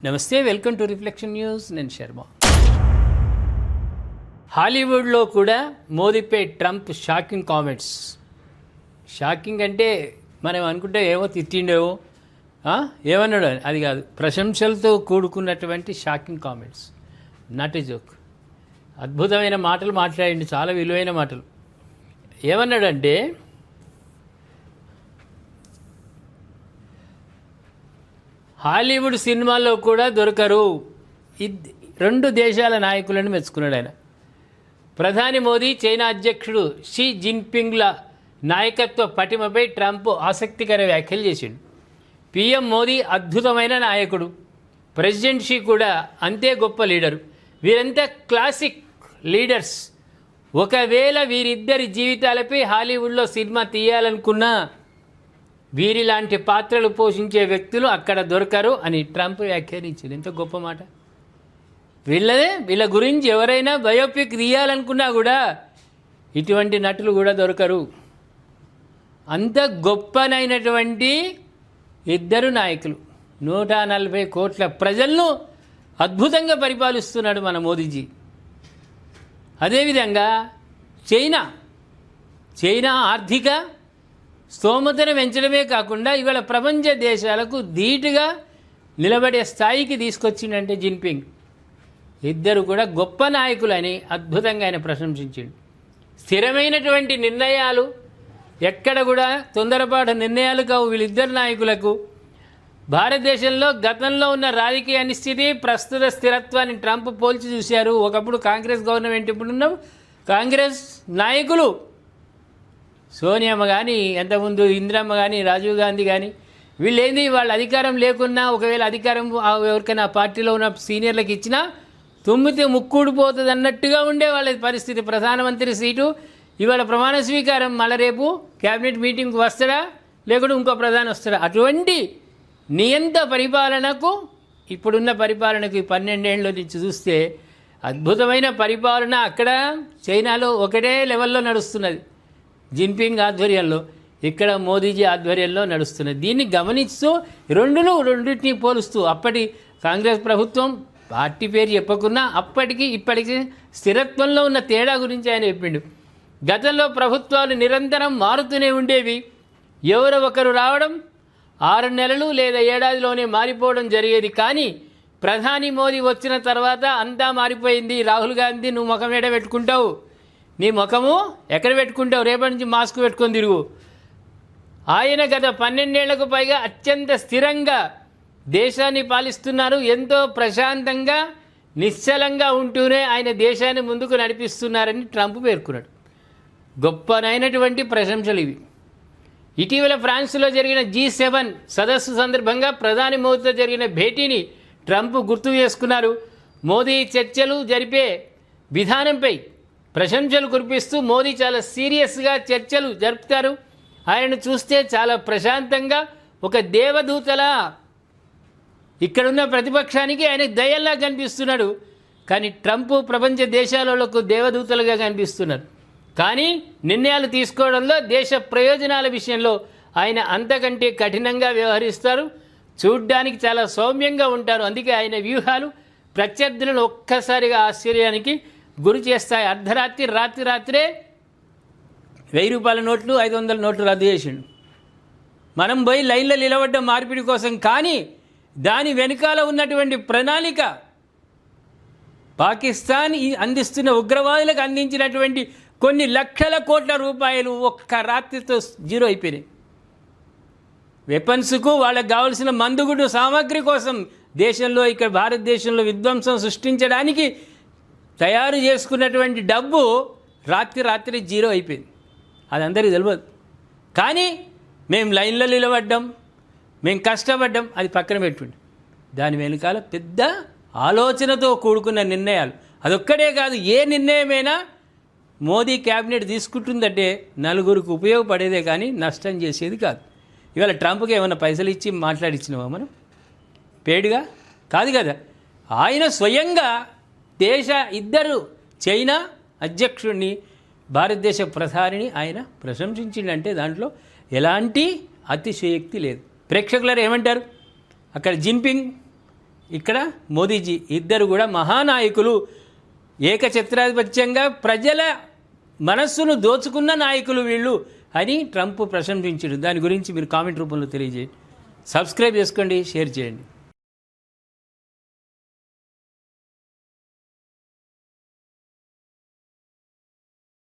నమస్తే, welcome to reflection news. నేను శర్మ. హాలీవుడ్లో కూడా మోదీపై ట్రంప్ షాకింగ్ కామెంట్స్. షాకింగ్ అంటే మనం అనుకుంటే ఏమో తిట్టిండేవో, ఏమన్నాడు అది కాదు, ప్రశంసలతో కూడుకున్నటువంటి shocking comments. Not a joke. అద్భుతమైన మాటలు మాట్లాడండి, చాలా విలువైన మాటలు. ఏమన్నాడంటే, హాలీవుడ్ సినిమాల్లో కూడా దొరకరు. రెండు దేశాల నాయకులను మెచ్చుకున్నాడు ఆయన. ప్రధాని మోదీ, చైనా అధ్యక్షుడు షీ జిన్పింగ్ల నాయకత్వ పటిమపై ట్రంప్ ఆసక్తికర వ్యాఖ్యలు చేసిండు. పీఎం మోదీ అద్భుతమైన నాయకుడు, ప్రెసిడెంట్ షీ కూడా అంతే గొప్ప లీడరు. వీరంతా క్లాసిక్ లీడర్స్. ఒకవేళ వీరిద్దరి జీవితాలపై హాలీవుడ్లో సినిమా తీయాలనుకున్నా వీరిలాంటి పాత్రలు పోషించే వ్యక్తులు అక్కడ దొరకరు అని ట్రంప్ వ్యాఖ్యానించింది. ఎంత గొప్ప మాట. వీళ్ళ గురించి ఎవరైనా బయోపిక్ తీయాలనుకున్నా కూడా ఇటువంటి నటులు కూడా దొరకరు. అంత గొప్పనైనటువంటి ఇద్దరు నాయకులు, 140 కోట్ల ప్రజలను అద్భుతంగా పరిపాలిస్తున్నాడు మన మోదీజీ. అదేవిధంగా చైనా ఆర్థిక స్తోమతను పెంచడమే కాకుండా ఇవాళ ప్రపంచ దేశాలకు ధీటుగా నిలబడే స్థాయికి తీసుకొచ్చిండంటే జిన్పింగ్. ఇద్దరు కూడా గొప్ప నాయకులని అద్భుతంగా ఆయన ప్రశంసించిండు. స్థిరమైనటువంటి నిర్ణయాలు, ఎక్కడ కూడా తొందరపాటు నిర్ణయాలు కావు వీళ్ళిద్దరు నాయకులకు. భారతదేశంలో గతంలో ఉన్న రాజకీయ అనిశ్చితి, ప్రస్తుత స్థిరత్వాన్ని ట్రంప్ పోల్చి చూశారు. ఒకప్పుడు కాంగ్రెస్ గవర్నమెంట్, ఇప్పుడున్న కాంగ్రెస్ నాయకులు సోనియమ్మ కానీ, ఎంతకుముందు ఇందిరమ్మ కానీ, రాజీవ్ గాంధీ కానీ, వీళ్ళేంది వాళ్ళ అధికారం లేకున్నా, ఒకవేళ అధికారం ఎవరికైనా పార్టీలో ఉన్న సీనియర్లకు ఇచ్చినా తుమ్మితే ముక్కుడిపోతుంది అన్నట్టుగా ఉండే వాళ్ళ పరిస్థితి. ప్రధానమంత్రి సీటు ఇవాళ ప్రమాణ స్వీకారం, మళ్ళీ రేపు క్యాబినెట్ మీటింగ్కి వస్తాడా, లేకుంటే ఇంకో ప్రధాని వస్తాడా, అటువంటి నియంత పరిపాలనకు ఇప్పుడున్న పరిపాలనకు 12 ఏళ్ళ నుంచి చూస్తే అద్భుతమైన పరిపాలన అక్కడ చైనాలో ఒకటే లెవెల్లో నడుస్తున్నది. జిన్పింగ్ ఆధ్వర్యంలో, ఇక్కడ మోదీజీ ఆధ్వర్యంలో నడుస్తున్నది. దీన్ని గమనిస్తూ రెండింటినీ పోలుస్తూ అప్పటి కాంగ్రెస్ ప్రభుత్వం, పార్టీ పేరు చెప్పకున్నా అప్పటికి ఇప్పటికి స్థిరత్వంలో ఉన్న తేడా గురించి ఆయన చెప్పిండు. గతంలో ప్రభుత్వాలు నిరంతరం మారుతూనే ఉండేవి. ఎవరో ఒకరు రావడం 6 నెలలు లేదా ఏడాదిలోనే మారిపోవడం జరిగేది. కానీ ప్రధాని మోదీ వచ్చిన తర్వాత అంతా మారిపోయింది. రాహుల్ గాంధీ, నువ్వు ముఖం ఎడ పెట్టుకుంటావు, నీ ముఖము ఎక్కడ పెట్టుకుంటావు, రేపటి నుంచి మాస్క్ పెట్టుకొని తిరుగు. ఆయన గత 12 ఏళ్లకు పైగా అత్యంత స్థిరంగా దేశాన్ని పాలిస్తున్నారు. ఎంతో ప్రశాంతంగా, నిశ్చలంగా ఉంటూనే ఆయన దేశాన్ని ముందుకు నడిపిస్తున్నారని ట్రంప్ పేర్కొన్నాడు. గొప్పనైనటువంటి ప్రశంసలు ఇవి. ఇటీవల ఫ్రాన్స్లో జరిగిన G7 సదస్సు సందర్భంగా ప్రధాని మోదీతో జరిగిన భేటీని ట్రంప్ గుర్తు చేసుకున్నారు. మోదీ చర్చలు జరిపే విధానంపై ప్రశంసలు కురిపిస్తూ, మోదీ చాలా సీరియస్గా చర్చలు జరుపుతారు, ఆయనను చూస్తే చాలా ప్రశాంతంగా ఒక దేవదూతలా, ఇక్కడున్న ప్రతిపక్షానికి ఆయన దయల్లా కనిపిస్తున్నాడు. కానీ ట్రంప్ ప్రపంచ దేశాలకు దేవదూతలుగా కనిపిస్తున్నారు. కానీ నిర్ణయాలు తీసుకోవడంలో, దేశ ప్రయోజనాల విషయంలో ఆయన అంతకంటే కఠినంగా వ్యవహరిస్తారు. చూడ్డానికి చాలా సౌమ్యంగా ఉంటారు. అందుకే ఆయన వ్యూహాలు ప్రత్యర్థులను ఒక్కసారిగా ఆశ్చర్యానికి గురి చేస్తాయి. అర్ధరాత్రి రాత్రే 1000 రూపాయల నోట్లు, 500 నోట్లు రద్దు చేసిండు. మనం పోయి లైన్లో నిలబడ్డ మార్పిడి కోసం. కానీ దాని వెనుకాల ఉన్నటువంటి ప్రణాళిక, పాకిస్తాన్ అందిస్తున్న ఉగ్రవాదులకు అందించినటువంటి కొన్ని లక్షల కోట్ల రూపాయలు ఒక్క రాత్రితో జీరో అయిపోయినాయి. వెపన్స్కు, వాళ్ళకు కావాల్సిన మందుగుడు సామాగ్రి కోసం దేశంలో, ఇక్కడ భారతదేశంలో విధ్వంసం సృష్టించడానికి తయారు చేసుకున్నటువంటి డబ్బు రాత్రి జీరో అయిపోయింది. అది అందరికీ తెలియదు. కానీ మేము లైన్లో నిలబడ్డాం, మేము కష్టపడ్డాం, అది పక్కన పెట్టుండి. దాని వెనుకాల పెద్ద ఆలోచనతో కూడుకున్న నిర్ణయాలు. అదొక్కడే కాదు, ఏ నిర్ణయమైనా మోదీ క్యాబినెట్ తీసుకుంటుందంటే నలుగురికి ఉపయోగపడేదే కానీ నష్టం చేసేది కాదు. ఇవాళ ట్రంప్కి ఏమైనా పైసలు ఇచ్చి మాట్లాడిచ్చినావా మనం? పేడుగా కాదు కదా. ఆయన స్వయంగా ఇద్దరు చైనా అధ్యక్షుడిని, భారతదేశ ప్రధానిని ఆయన ప్రశంసించిందంటే దాంట్లో ఎలాంటి అతిశయోక్తి లేదు. ప్రేక్షకులారు ఏమంటారు? అక్కడ జిన్పింగ్ ఇక్కడ మోదీజీ, ఇద్దరు కూడా మహానాయకులు, ఏకఛత్రాధిపత్యంగా ప్రజల మనస్సును దోచుకున్న నాయకులు వీళ్ళు అని ట్రంప్ ప్రశంసించాడు. దాని గురించి మీరు కామెంట్ రూపంలో తెలియజేయండి. సబ్స్క్రైబ్ చేసుకోండి, షేర్ చేయండి.